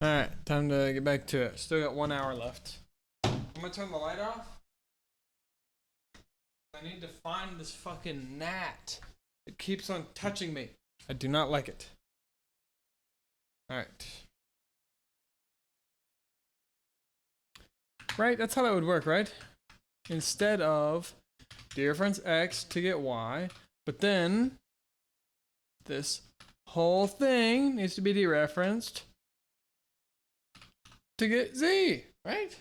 Alright, time to get back to it. Still got 1 hour left. I'm gonna turn the light off. I need to find this fucking gnat. It keeps on touching me. I do not like it. Alright. Right, that's how that would work, right? Instead of dereference x to get y, but then this whole thing needs to be dereferenced to get z, right?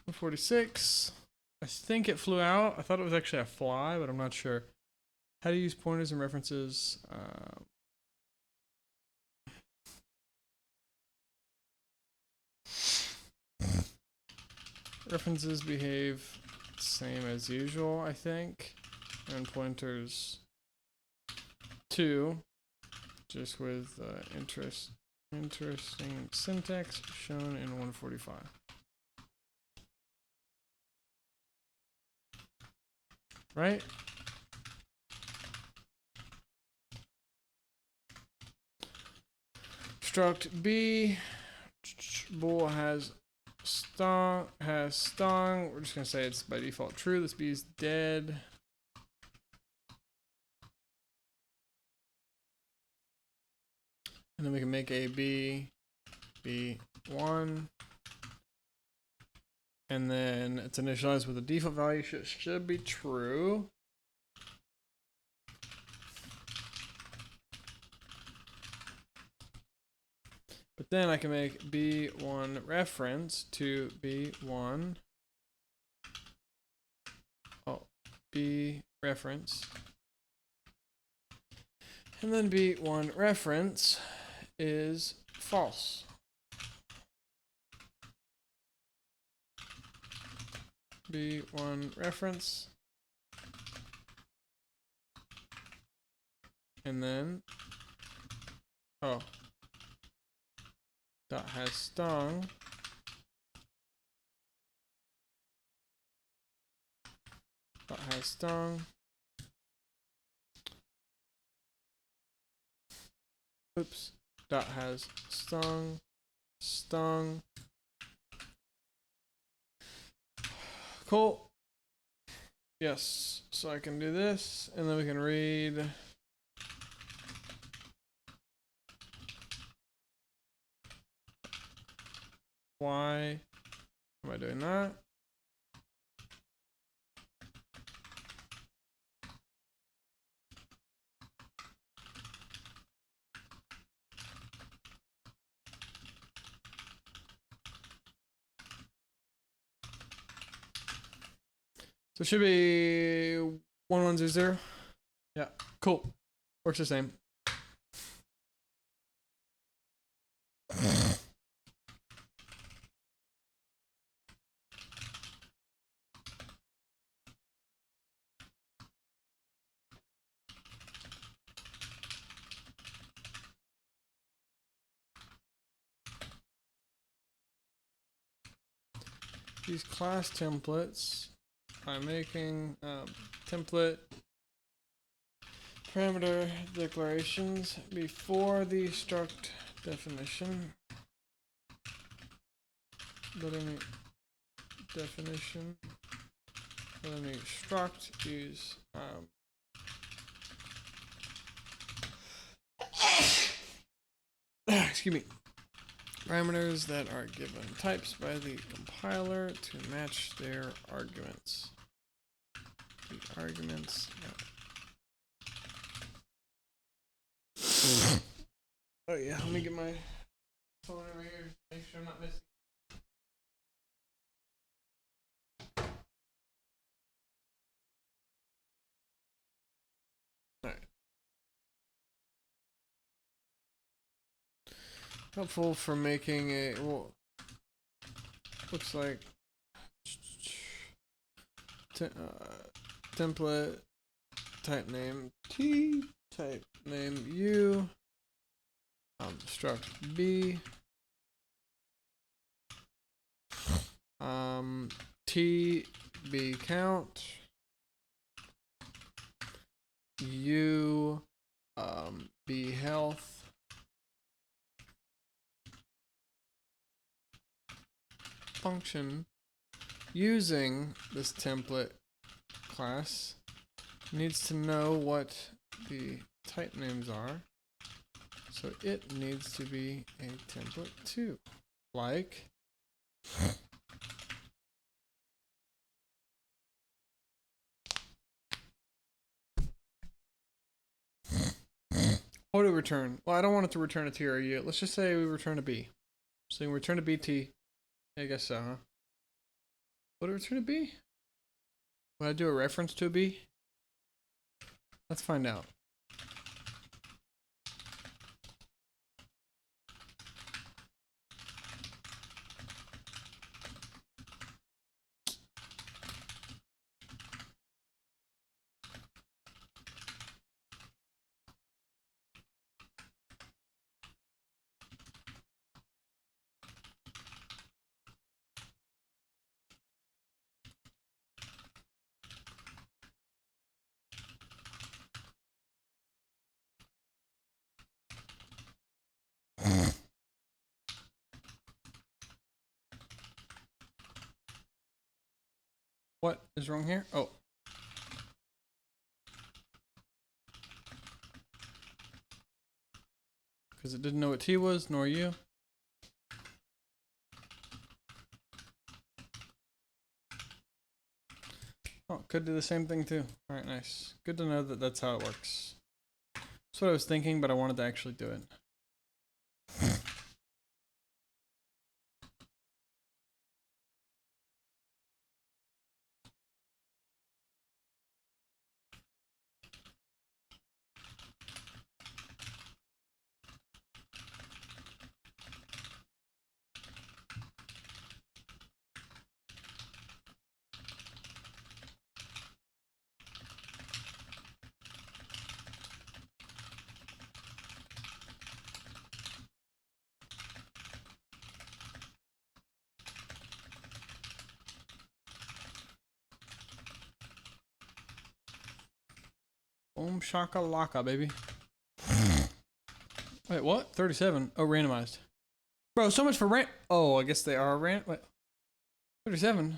$146. I think it flew out. I thought it was actually a fly, but I'm not sure. How to use pointers and references. References behave the same as usual, I think. And pointers too, just with interesting syntax shown in 145. Right? Struct B, bool has stung. We're just gonna say it's by default true. This B is dead. And then we can make a B1. And then it's initialized with a default value, should be true. But then I can make B1 reference to B1. Oh, B reference. And then B1 reference is false. B1 reference. And then, oh, dot has stung. Dot has stung. Oops. Dot has stung. Stung. Cool. Yes. So I can do this, and then we can read. Why am I doing that? So it should be 1100. Yeah, cool. Works the same. These class templates, I'm making template parameter declarations before the struct definition. Letting me definition. Letting me struct use excuse me. Parameters that are given types by the compiler to match their arguments. The arguments. Oh yeah, let me get my phone over here. Make sure I'm not missing. Alright. Helpful for making a, well, looks like template type name T, type name U, struct B, T B count, U be health function using this template class needs to know what the type names are. So it needs to be a template too. Like what do we return? Well, I don't want it to return a T or a U. Let's just say we return a B. So we return a BT. I guess so, huh? What do we return a B? Would I do a reference to a B? Let's find out. What is wrong here? Oh. Because it didn't know what T was, nor U. Oh, could do the same thing too. Alright, nice. Good to know that that's how it works. That's what I was thinking, but I wanted to actually do it. Boom shakalaka, baby. Wait, what? 37? Oh, randomized. Bro, so much for Oh, I guess they are Wait. 37?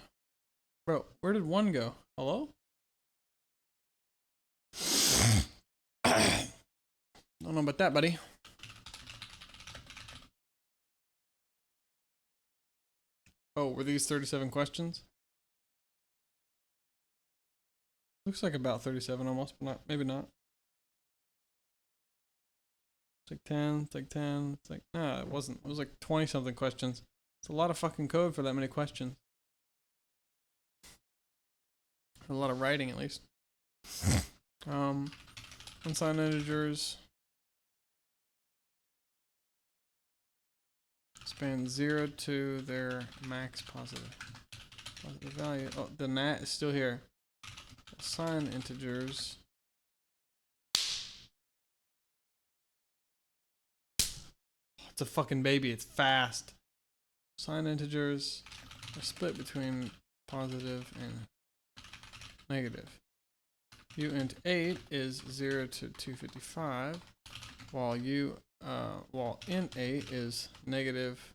Bro, where did 1 go? Hello? Don't know about that, buddy. Oh, were these 37 questions? Looks like about 37 almost, but not, maybe not. It's like 10, it's like 10, it's like, nah, it wasn't. It was like 20 something questions. It's a lot of fucking code for that many questions. A lot of writing, at least. Unsigned integers. Span 0 to their max positive value. Oh, the nat is still here. Assign integers. It's a fucking baby. It's fast. Assign integers are split between positive and negative. Uint 8 is 0 to 255, while int 8 is negative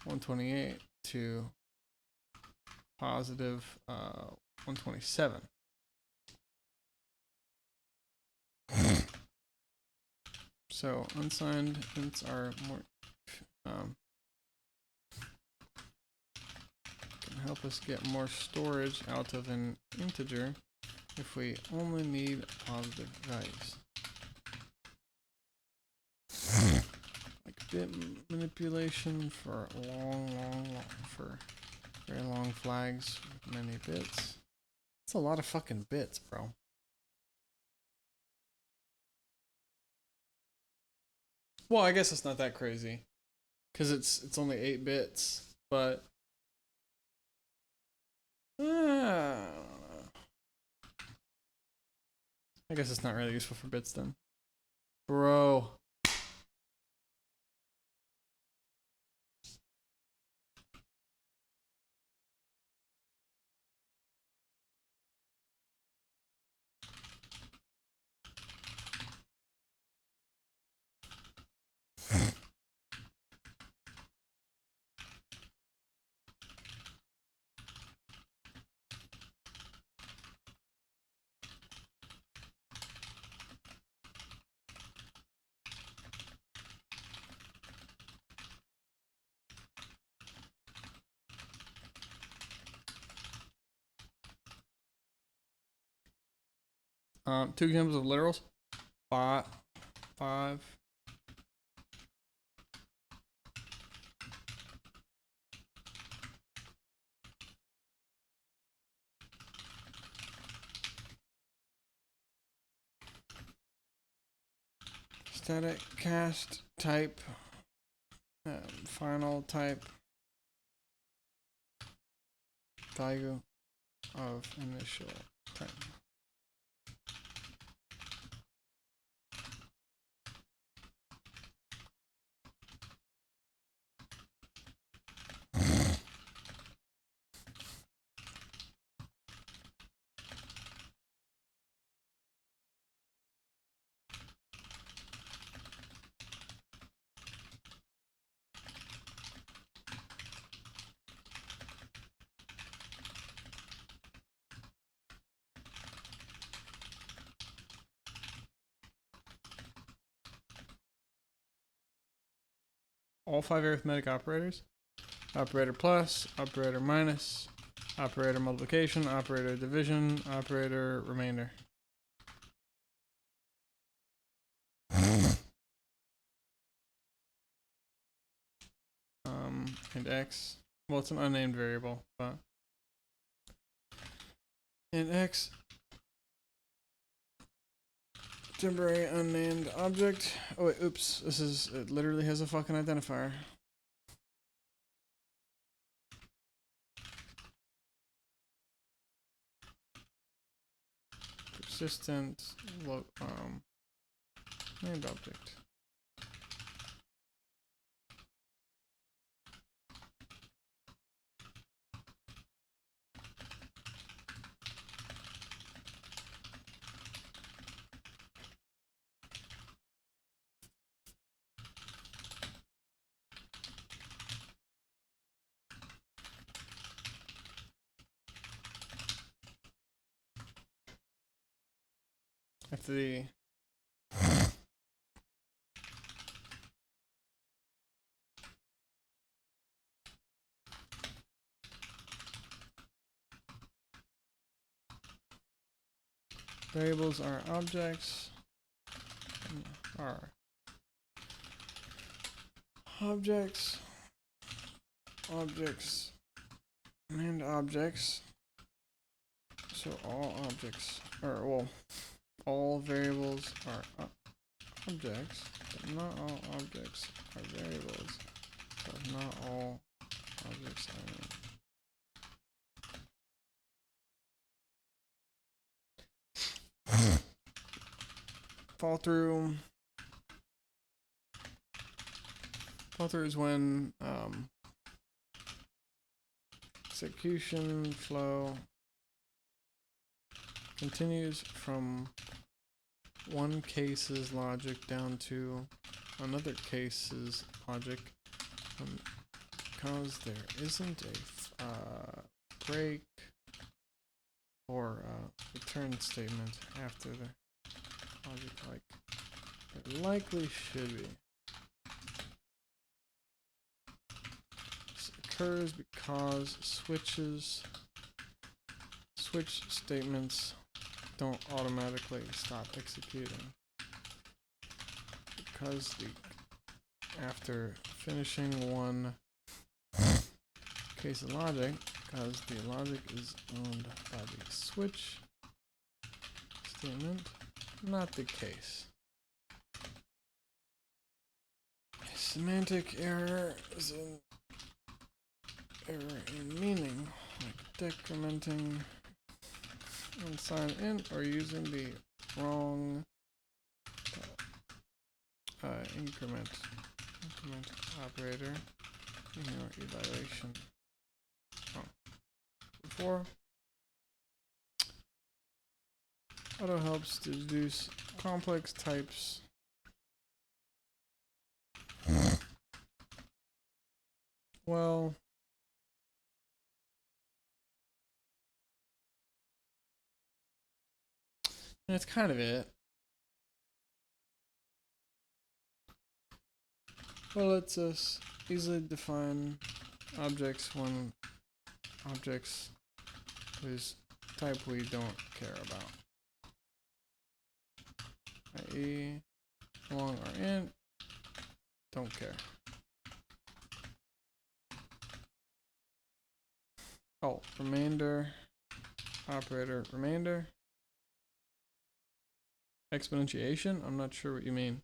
128 to positive 127. So unsigned ints are more can help us get more storage out of an integer if we only need positive values. Like bit manipulation for for very long flags with many bits. That's a lot of fucking bits, bro. Well, I guess it's not that crazy, cause it's only 8 bits, but I guess it's not really useful for bits then, bro. Two examples of literals. Five. Static cast type. Final type. Value of initial type. All 5 arithmetic operators. Operator plus, operator minus, operator multiplication, operator division, operator remainder. And x. Well, it's an unnamed variable, but and x. Temporary unnamed object. Oh wait, oops. It literally has a fucking identifier. Persistent named object. After the variables are objects. Are objects. Objects. And objects. So all objects are, well, all variables are objects, but not all objects are variables. But not all objects are fall through. Fall through is when execution flow continues from one case's logic down to another case's logic, because there isn't a break or return statement after the logic, like there likely should be. This occurs because switch statements don't automatically stop executing, because after finishing one case of logic, because the logic is owned by the switch statement, not the case. Semantic error is an error in meaning, like decrementing unsigned int or using the wrong increment operator in your evaluation. Before, auto helps to deduce complex types. Well, that's kind of it. Well, lets us easily define objects when objects whose type we don't care about. i.e. long or int, don't care. Oh, remainder, operator, remainder. Exponentiation? I'm not sure what you mean.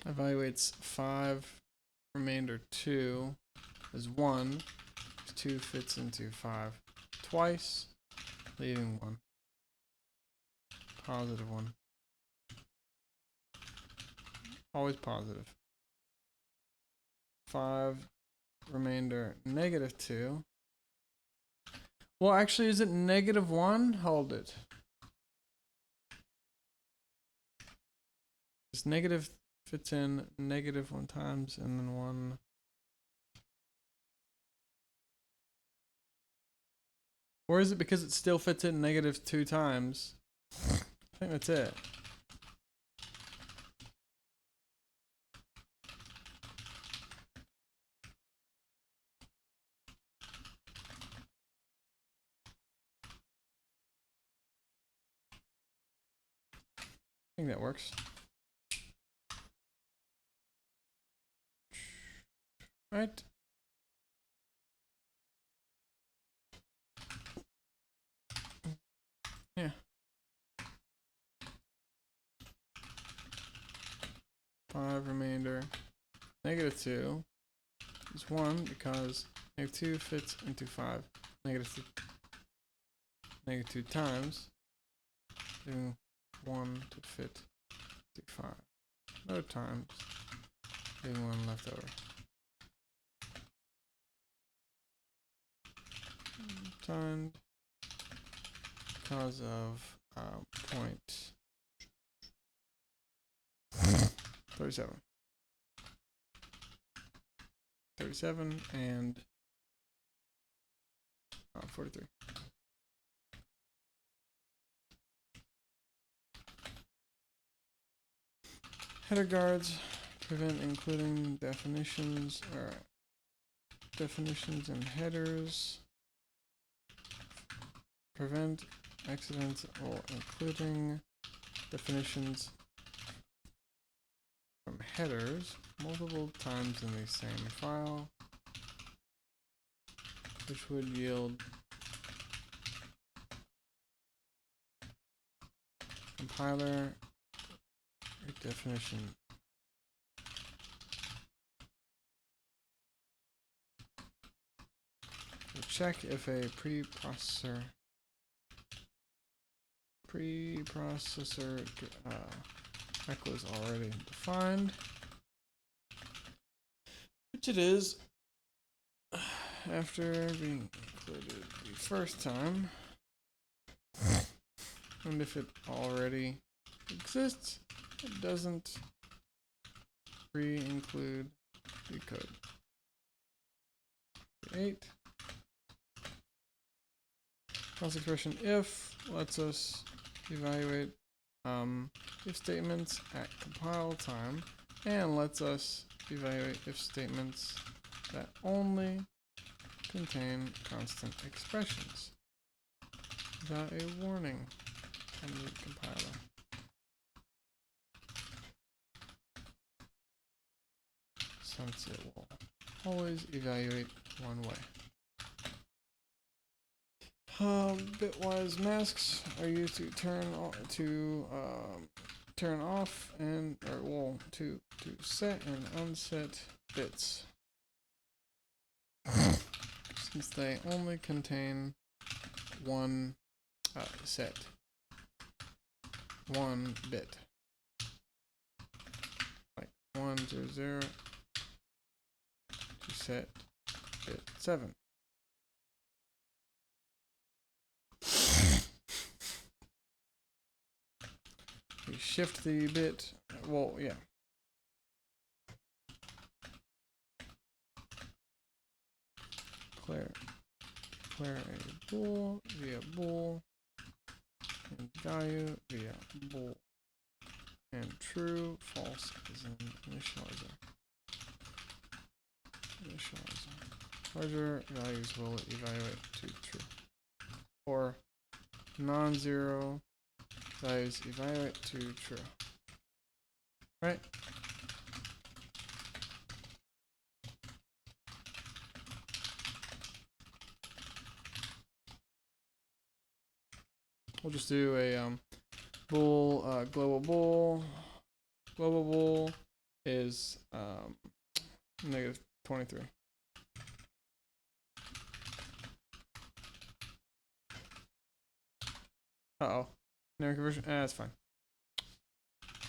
Evaluates 5, remainder 2 is 1. 2 fits into 5 twice, leaving 1. Positive 1. Always positive. 5, remainder negative 2. Well, actually, is it negative 1? Hold it. This negative fits in negative 1 times and then 1. Or is it because it still fits in negative 2 times? I think that's it. I think that works. Right? Yeah. 5 remainder negative 2 is 1 because negative 2 fits into 5. Negative 2 times, leaving 1 to fit to 5. Another times, leaving 1 left over. Timed because of point 37. 37 and 43. Header guards prevent including definitions or definitions and headers. Prevent accidental including definitions from headers multiple times in the same file, which would yield compiler definition. We'll check if a preprocessor echo is already defined, which it is after being included the first time, and if it already exists, it doesn't re-include the code. 8. Cross expression if lets us evaluate if statements at compile time and lets us evaluate if statements that only contain constant expressions without a warning from the compiler. Since it will always evaluate one way. Bitwise masks are used to turn off and to set and unset bits, since they only contain one one bit, like 100 to set bit 7. We shift the bit, well, yeah. Declare a bool via bool, and value via bool, and true, false is an initializer. initialize. Larger values will evaluate to true. Or non-zero values evaluate to true. Right? We'll just do a bool, global bool. Global bool is negative 23. Uh-oh. Numeric conversion? That's fine.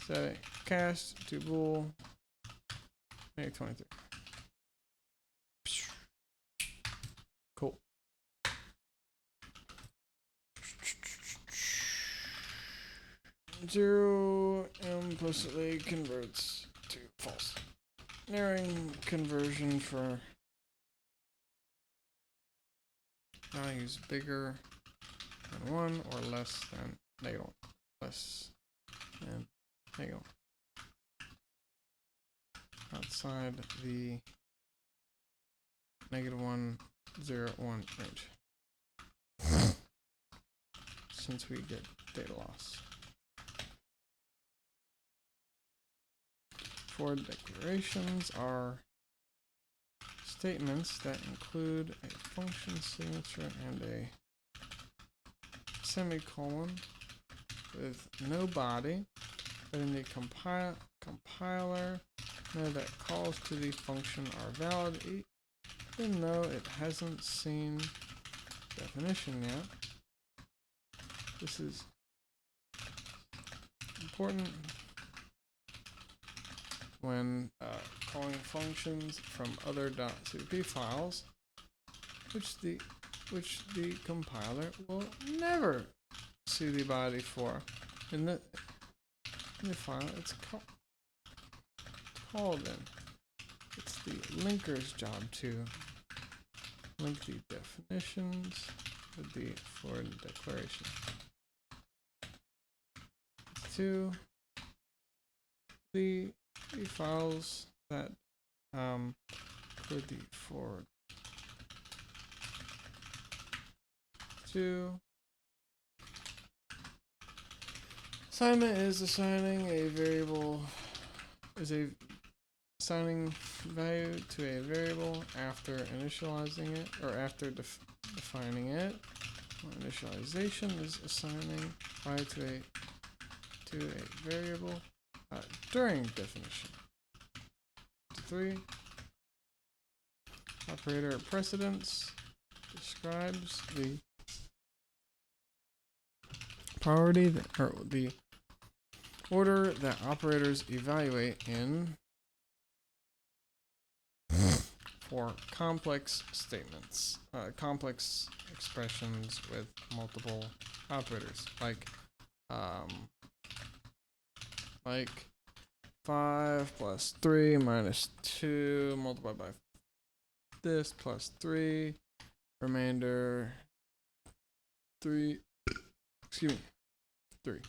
Set cast to bool. Negative 23. Cool. Zero implicitly converts to false. Narrowing conversion for values bigger than 1 or less than negative 1. Less than negative 1. Outside the negative 1, 0, 1 range. Since we get data loss. For declarations are statements that include a function signature and a semicolon with no body, letting the compiler know that calls to the function are valid, even though it hasn't seen definition yet. This is important when calling functions from other .cpp files, which the compiler will never see the body for. In the file, it's called in. It's the linker's job to link the definitions with the for declaration. 2. The files that include the for 2. Assignment is assigning a variable assigning value to a variable after initializing it or after defining it. Initialization is assigning value to a variable during definition. 3. Operator precedence describes the priority or the order that operators evaluate in for complex statements, complex expressions with multiple operators, like 5 plus 3 minus 2 multiplied by this plus 3, remainder 3, excuse me, 3.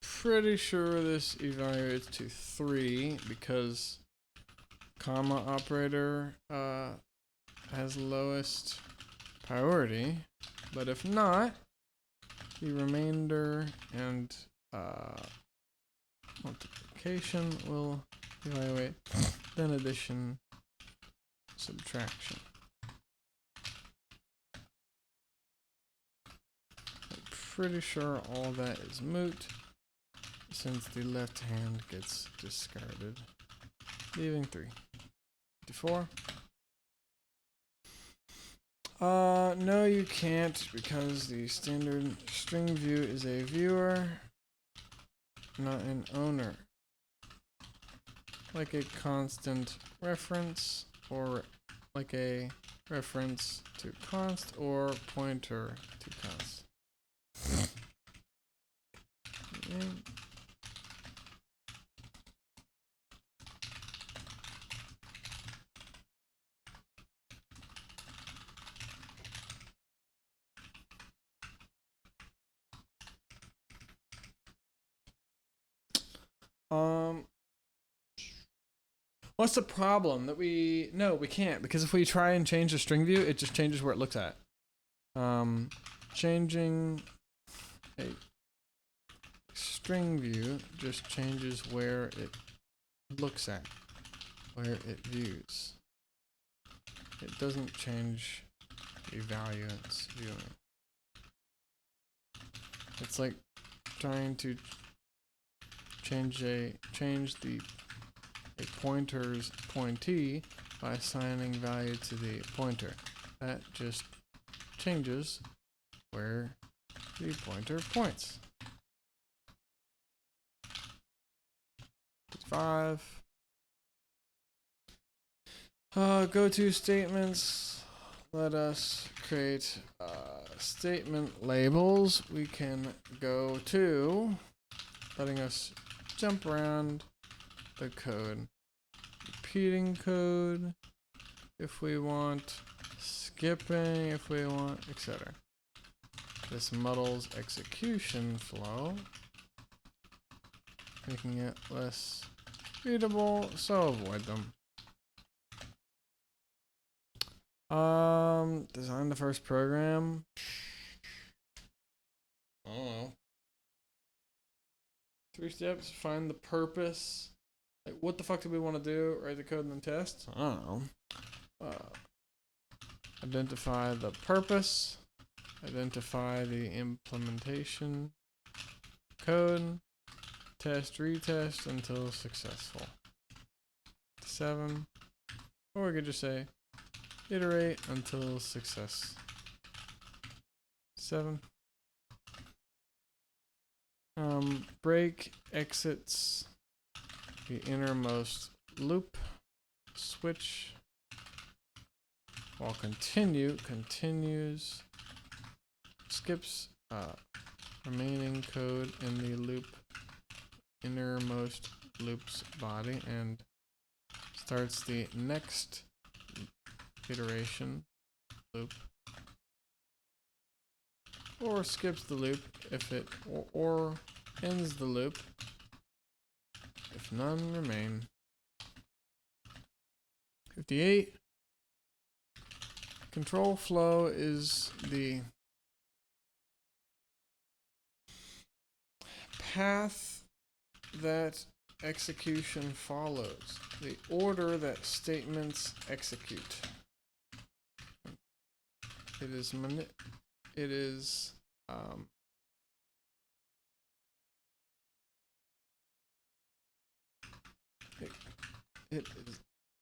Pretty sure this evaluates to 3 because comma operator has lowest priority, but if not, the remainder and multiplication will evaluate, then addition, subtraction. I'm pretty sure all that is moot since the left hand gets discarded, leaving 3. 54. No, you can't, because the standard string view is a viewer, not an owner. Like a constant reference, or like a reference to const, or pointer to const. What's the problem that we can't, because if we try and change the string view, it just changes where it looks at. Changing a string view just changes where it looks at, where it views. It doesn't change the value it's viewing. It's like trying to change the pointer's pointee by assigning value to the pointer. That just changes where the pointer points. 5. Go to statements. Let us create statement labels. We can go to letting us jump around the code, repeating code if we want, skipping if we want, etc. This muddles execution flow, making it less readable, so avoid them. Design the first program. I don't know. 3 steps, find the purpose. Like, what the fuck do we want to do? Write the code and then test? I don't know. Identify the purpose. Identify the implementation code. Test, retest until successful. 7. Or we could just say iterate until success. 7. Break exits the innermost loop. Switch while continues. Skips remaining code in the loop innermost loop's body and starts the next iteration loop, or skips the loop if it or ends the loop if none remain. 58. Control flow is the path that execution follows, the order that statements execute. It is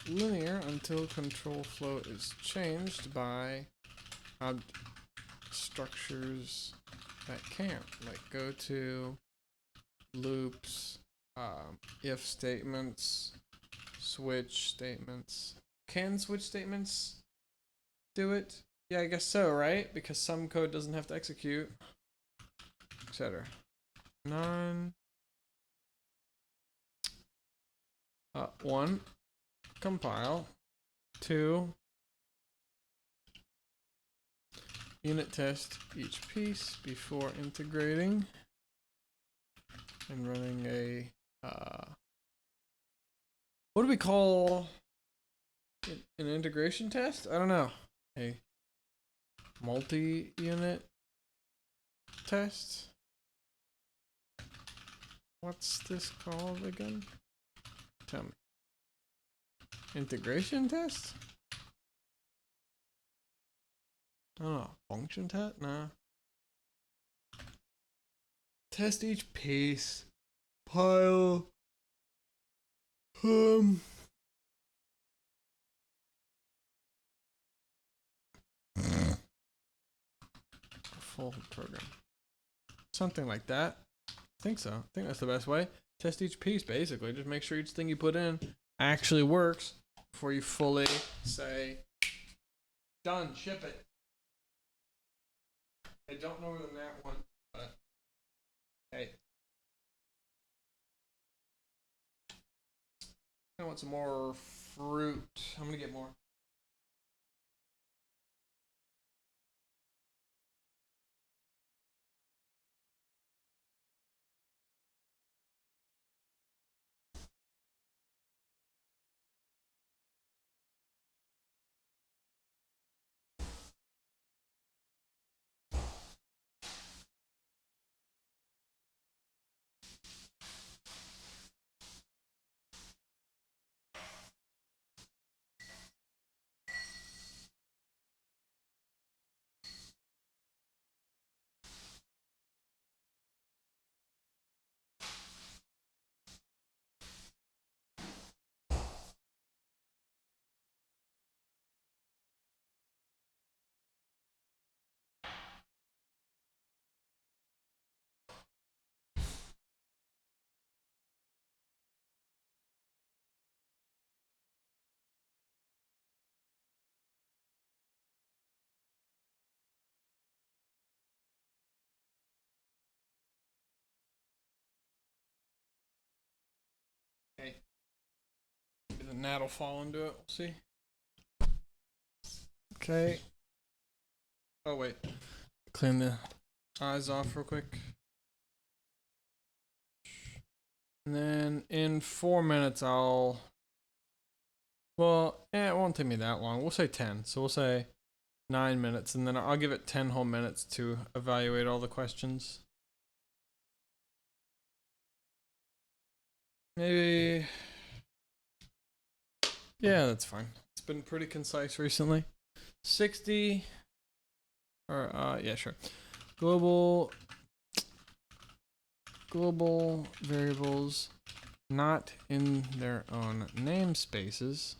linear until control flow is changed by structures that can't, like go to, loops, if statements, switch statements. Can switch statements do it? Yeah, I guess so, right? Because some code doesn't have to execute, etc. 9. 1. Compile. 2. Unit test each piece before integrating and running a what do we call an integration test? I don't know. A multi-unit test. What's this called again? Tell me. Integration test? I don't know. Function test? Nah. Test each piece. Pile. Full program. Something like that. I think so. I think that's the best way. Test each piece, basically. Just make sure each thing you put in actually works before you fully say, done, ship it. I don't know where the gnat went, but hey. I want some more fruit. I'm gonna get more. gnat will fall into it. We'll see. Okay. Oh, wait. Clean the eyes off real quick. And then in 4 minutes, Well, it won't take me that long. We'll say 10. So we'll say 9 minutes, and then I'll give it 10 whole minutes to evaluate all the questions. Maybe. Yeah, that's fine. It's been pretty concise recently. 60. Or, yeah, sure. Global variables not in their own namespaces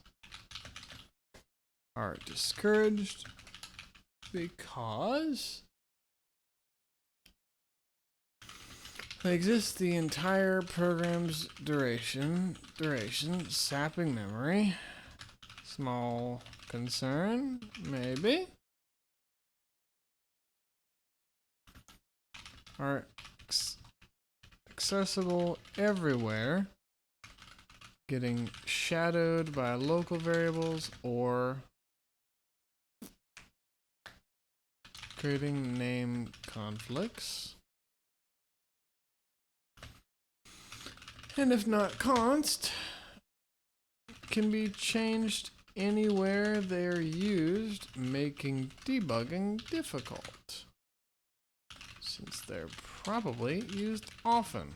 are discouraged because they exist the entire program's duration, sapping memory. Small concern, maybe. Are accessible everywhere, getting shadowed by local variables or creating name conflicts. And if not const, can be changed anywhere they're used, making debugging difficult, since they're probably used often.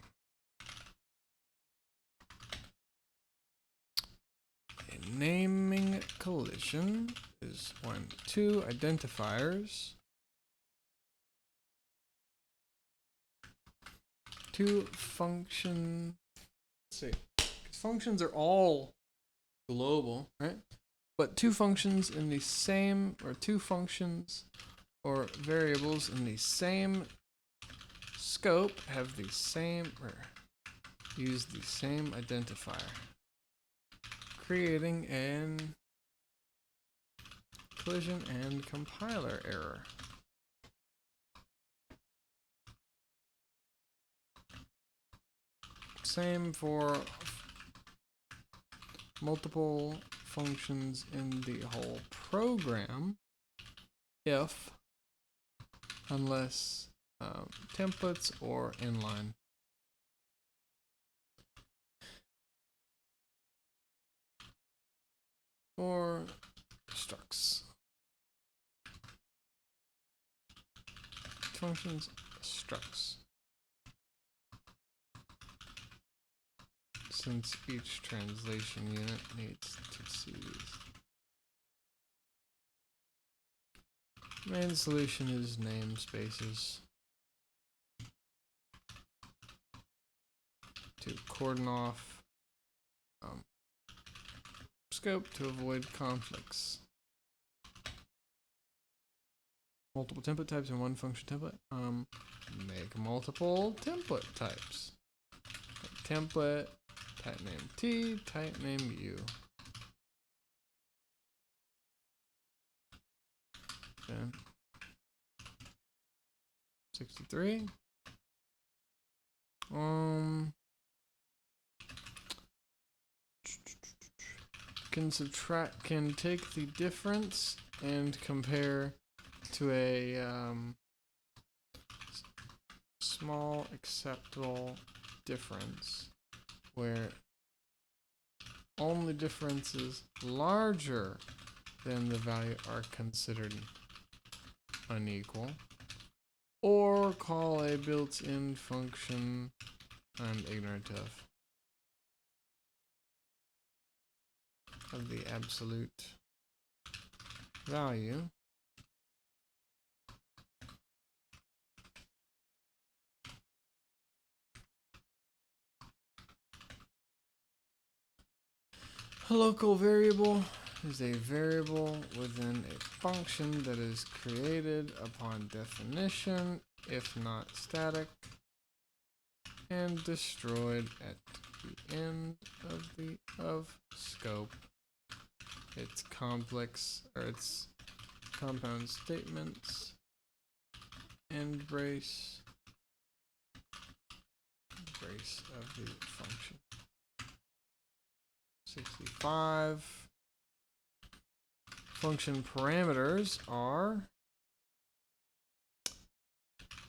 A naming collision is when two identifiers, two function, let's see, functions are all global, right? But two functions in the same, or two functions or variables in the same scope have the same, or use the same identifier, creating an collision and compiler error. Same for multiple functions in the whole program, if, unless templates or inline. Or structs. Functions, structs. Since each translation unit needs to see these. Main solution is namespaces to cordon off scope to avoid conflicts. Multiple template types in one function template. Make multiple template types. Template, type name T, type name U. Then 63. Can take the difference and compare to a small acceptable difference where only differences larger than the value are considered unequal, or call a built-in function I'm ignorant of the absolute value. A local variable is a variable within a function that is created upon definition, if not static, and destroyed at the end of scope. Its complex, or its compound statements, end brace of the function. 65. Function parameters are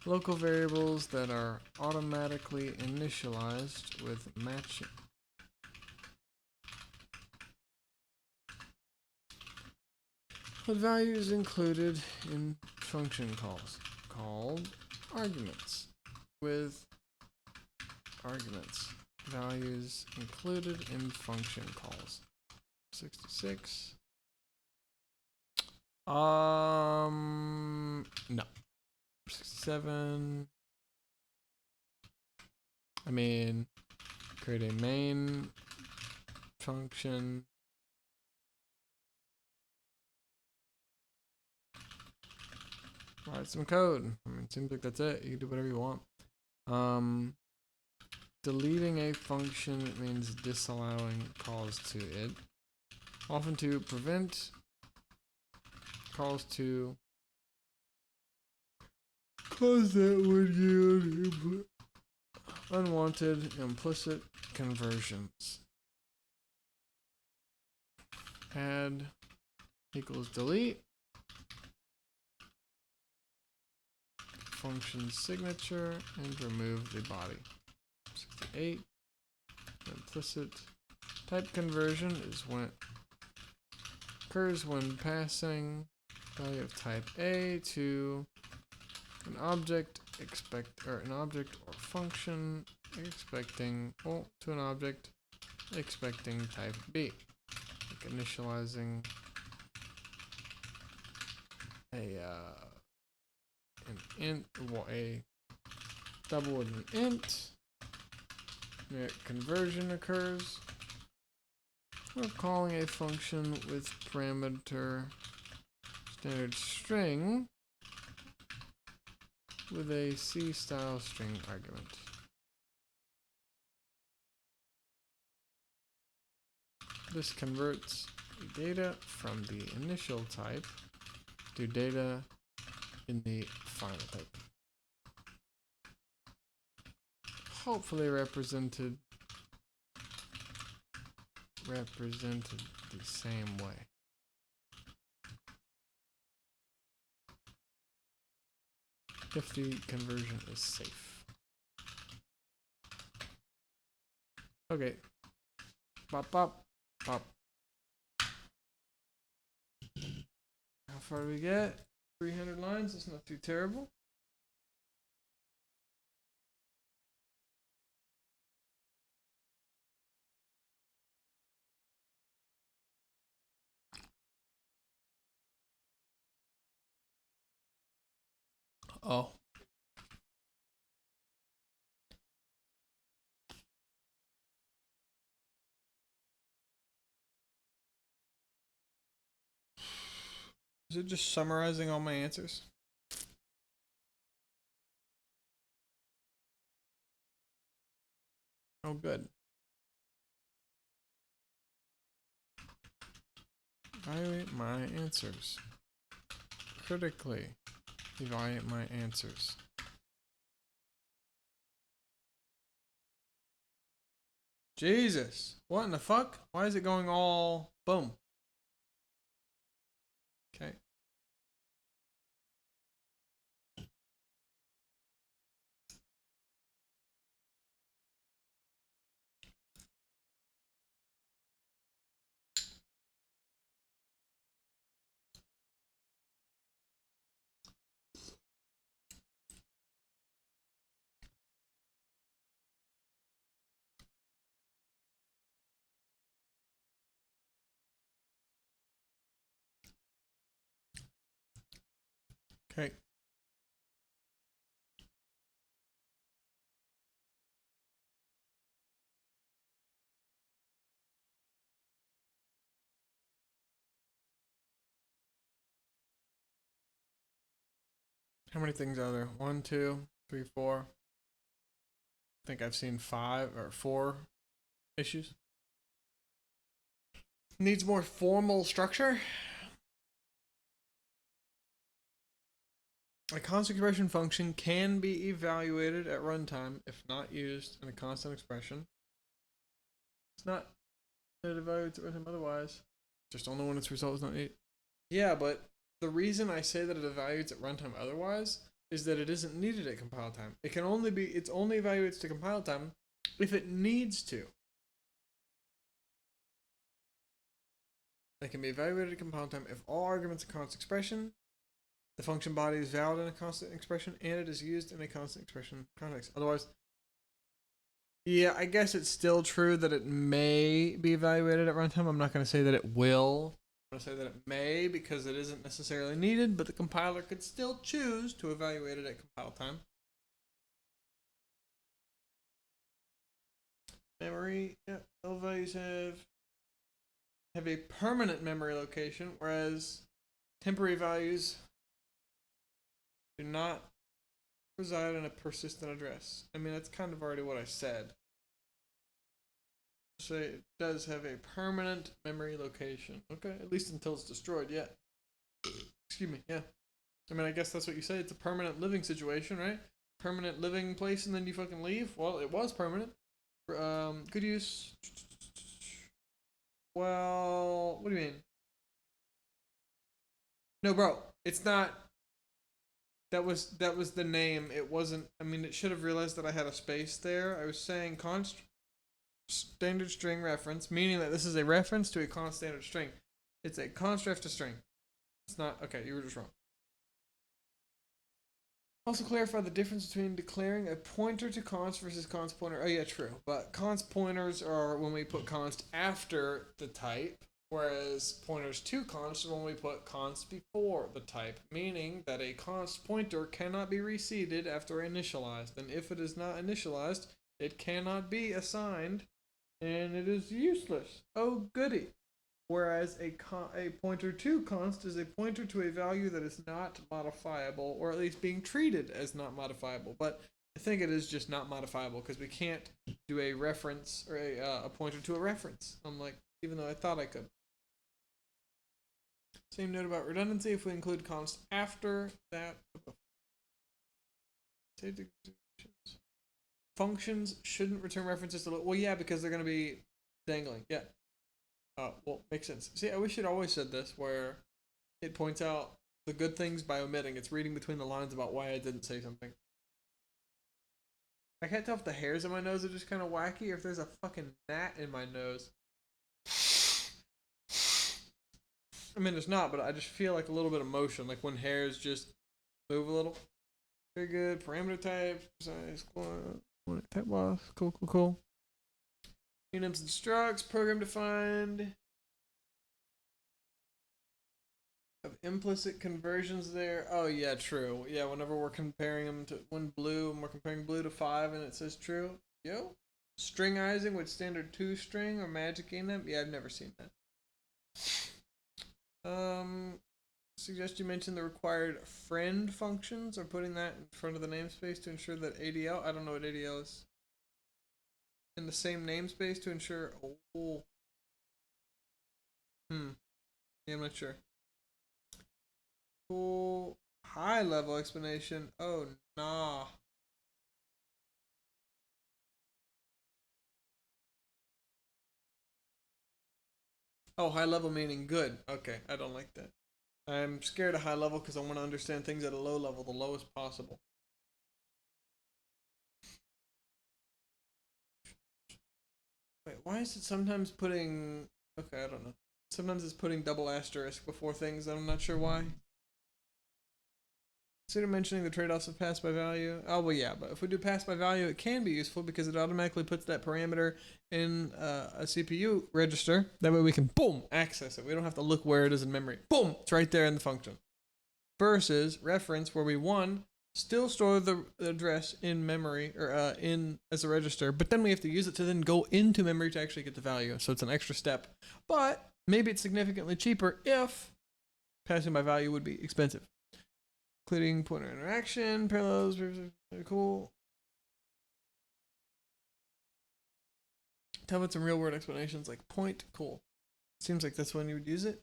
local variables that are automatically initialized with matching. With values included in function calls called arguments. With arguments, values included in function calls. 66. No. 67. I mean, create a main function. Write some code. I mean, it seems like that's it. You can do whatever you want. Deleting a function means disallowing calls to it. Often to prevent calls to calls that would yield unwanted implicit conversions. Add equals delete. Function signature and remove the body. 68. Implicit type conversion is when occurs when passing value of type A to an object an object or function expecting to an object expecting type B. Like initializing an int, well, a double with an int. Conversion occurs. We're calling a function with parameter standard string with a C style string argument. This converts data from the initial type to data in the final type. Hopefully represented the same way. If the conversion is safe. Okay. Pop, pop, pop. How far do we get? 300 lines, that's not too terrible. Oh. Is it just summarizing all my answers? Oh, good. Evaluate my answers. Critically evaluate my answers. Jesus. What in the fuck? Why is it going all boom? Okay. Okay. How many things are there? 1, 2, 3, 4. I think I've seen 5 or 4 issues. Needs more formal structure. A constant expression function can be evaluated at runtime if not used in a constant expression. It's not It evaluates at runtime otherwise. Just only when its result is not 8. Yeah, but the reason I say that it evaluates at runtime otherwise is that it isn't needed at compile time. It can only be, it's only evaluates to compile time if it needs to. It can be evaluated at compile time if all arguments are constant expression, the function body is valid in a constant expression, and it is used in a constant expression context. Otherwise, yeah, I guess it's still true that it may be evaluated at runtime. I'm not going to say that it will. I'm going to say that it may because it isn't necessarily needed, but the compiler could still choose to evaluate it at compile time. Memory, yeah, all values have a permanent memory location, whereas temporary values do not reside in a persistent address. I mean, that's kind of already what I said. So it does have a permanent memory location. Okay, at least until it's destroyed, yeah. Excuse me, yeah. I mean, I guess that's what you say. It's a permanent living situation, right? Permanent living place and then you fucking leave? Well, it was permanent. Good use. Well, what do you mean? No, bro, it's not. That was the name. It wasn't. I mean, it should have realized that I had a space there. I was saying const standard string reference, meaning that this is a reference to a const standard string. It's a const ref to string. It's not. Okay, you were just wrong. Also clarify the difference between declaring a pointer to const versus const pointer. Oh yeah, true. But const pointers are when we put const after the type, whereas pointers to const are when we put const before the type, meaning that a const pointer cannot be reseeded after initialized, and if it is not initialized, it cannot be assigned, and it is useless. Oh goody. Whereas a pointer to const is a pointer to a value that is not modifiable, or at least being treated as not modifiable. But I think it is just not modifiable because we can't do a reference or a pointer to a reference. I'm like, even though I thought I could. Same note about redundancy if we include const after that. Functions shouldn't return references to. Well, yeah, because they're going to be dangling. Yeah. Well, makes sense. See, I wish it always said this, where it points out the good things by omitting. It's reading between the lines about why I didn't say something. I can't tell if the hairs in my nose are just kind of wacky or if there's a fucking gnat in my nose. I mean, there's not, but I just feel like a little bit of motion, like when hairs just move a little. Very good. Parameter type, size, type loss. Cool. Enums and structs, program defined. Of implicit conversions there. Oh yeah, true. Yeah, whenever we're comparing them to when we're comparing blue to 5 and it says true. Yo. Stringizing with standard 2 string or magic enum. Yeah, I've never seen that. Suggest you mention the required friend functions or putting that in front of the namespace to ensure that ADL. I don't know what ADL is. In the same namespace to ensure. Oh. Yeah, I'm not sure. Cool. High level explanation. Oh, nah. Oh, high level meaning good. Okay, I don't like that. I'm scared of high level because I want to understand things at a low level, the lowest possible. Wait, why is it sometimes putting. Okay, I don't know. Sometimes it's putting double asterisk before things, I'm not sure why. Consider mentioning the trade-offs of pass by value. Oh, well, yeah, but if we do pass by value, it can be useful because it automatically puts that parameter in a CPU register. That way we can, boom, access it. We don't have to look where it is in memory. Boom, it's right there in the function. Versus reference where we, one, still store the address in memory or in as a register, but then we have to use it to then go into memory to actually get the value. So it's an extra step. But maybe it's significantly cheaper if passing by value would be expensive. Including pointer interaction, parallels, very cool. Tell about some real world explanations like point, cool. Seems like that's when you would use it.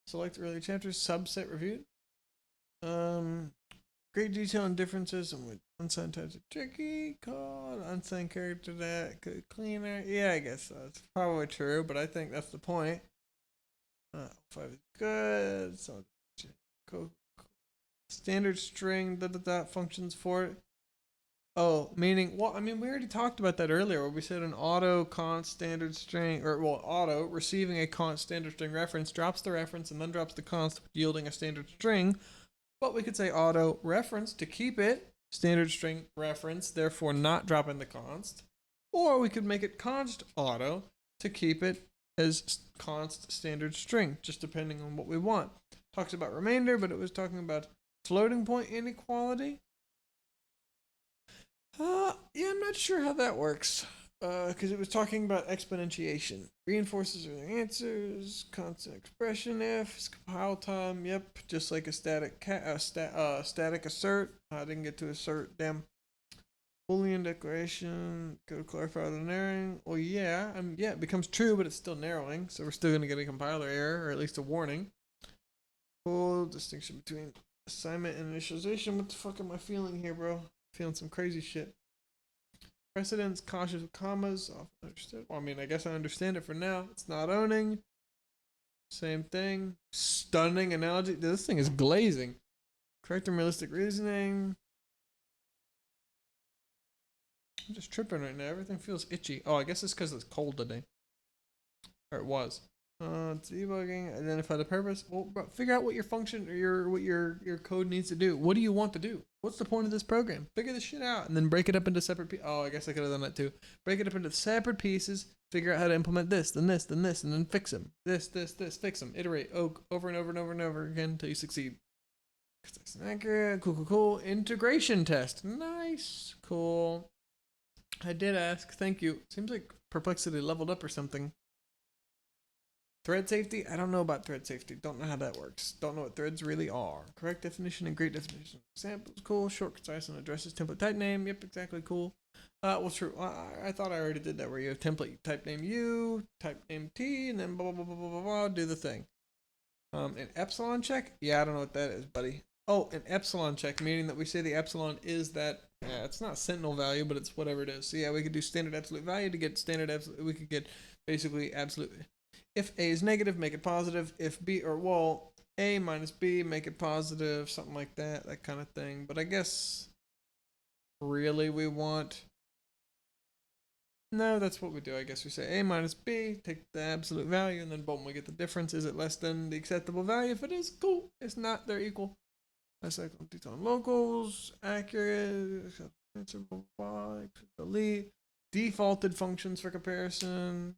Select earlier chapters, subset reviewed. great detail and differences and with unsigned types are tricky. Called unsigned character that could cleaner. Yeah, I guess so. It's probably true, but I think that's the point. 5 is good. So standard string functions for it. Oh, meaning, well, I mean, we already talked about that earlier where we said an auto const standard string, or, well, auto receiving a const standard string reference drops the reference and then drops the const, yielding a standard string. But we could say auto reference to keep it standard string reference, therefore not dropping the const. Or we could make it const auto to keep it as const standard string, just depending on what we want. Talks about remainder, but it was talking about floating point inequality. Yeah, I'm not sure how that works. Because it was talking about exponentiation. Reinforces are the answers. Constant expression if. Compile time. Yep. Just like a static static assert. I didn't get to assert. Damn. Boolean declaration. Go to clarify the narrowing. Well, yeah. Yeah, it becomes true, but it's still narrowing. So we're still going to get a compiler error, or at least a warning. Full distinction between assignment and initialization. What the fuck am I feeling here, bro? Feeling some crazy shit. Precedence, cautious with commas, often understood. Well, I mean, I guess I understand it for now. It's not owning. Same thing. Stunning analogy. This thing is glazing. Correct and realistic reasoning. I'm just tripping right now. Everything feels itchy. Oh, I guess it's because it's cold today. Or it was. Debugging, identify the purpose. Well, bro, figure out what your function or what your code needs to do. What do you want to do? What's the point of this program? Figure this shit out and then break it up into separate pieces. Oh, I guess I could have done that too. Break it up into separate pieces. Figure out how to implement this, then this, then this, and then fix them. This, fix them. Iterate over and over and over and over again until you succeed. Accurate. Cool. Integration test. Nice. Cool. I did ask. Thank you. Seems like Perplexity leveled up or something. Thread safety? I don't know about thread safety. Don't know how that works. Don't know what threads really are. Correct definition and great definition. Examples, cool. Short, concise, and addresses template type name. Yep, exactly, cool. Well, true. I thought I already did that where you have template type name U, type name T, and then blah, blah, blah, blah, blah, blah, do the thing. An epsilon check? Yeah, I don't know what that is, buddy. Oh, an epsilon check, meaning that we say the epsilon is that, yeah, it's not sentinel value, but it's whatever it is. So yeah, we could do standard absolute value to get standard absolute, we could get basically absolute. If A is negative, make it positive. If B, or well, A minus B, make it positive, something like that kind of thing. But I guess really we want, no, that's what we do. I guess we say A minus B, take the absolute value, and then boom, we get the difference. Is it less than the acceptable value? If it is, cool. If not, they're equal. Cycle detail on locals, accurate, answerable, delete, defaulted functions for comparison.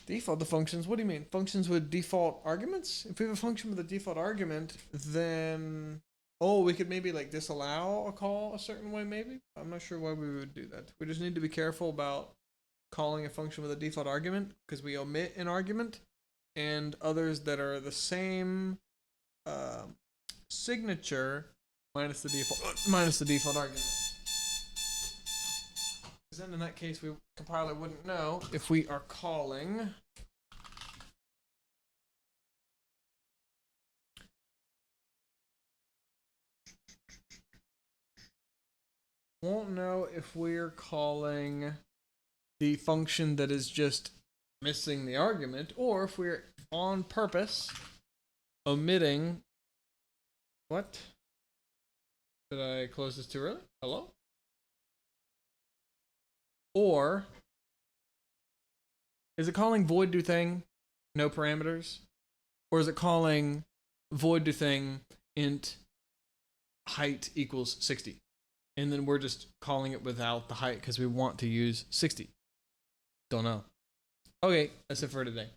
Default the functions. What do you mean? Functions with default arguments? If we have a function with a default argument, then we could maybe like disallow a call a certain way, maybe. I'm not sure why we would do that. We just need to be careful about calling a function with a default argument because we omit an argument, and others that are the same signature minus the default argument. Because then in that case, compiler wouldn't know if we are calling won't know if we're calling the function that is just missing the argument, or if we're on purpose omitting. What? Did I close this too early? Hello? Or is it calling void do thing, no parameters? Or is it calling void do thing int height equals 60? And then we're just calling it without the height because we want to use 60. Don't know. Okay, that's it for today.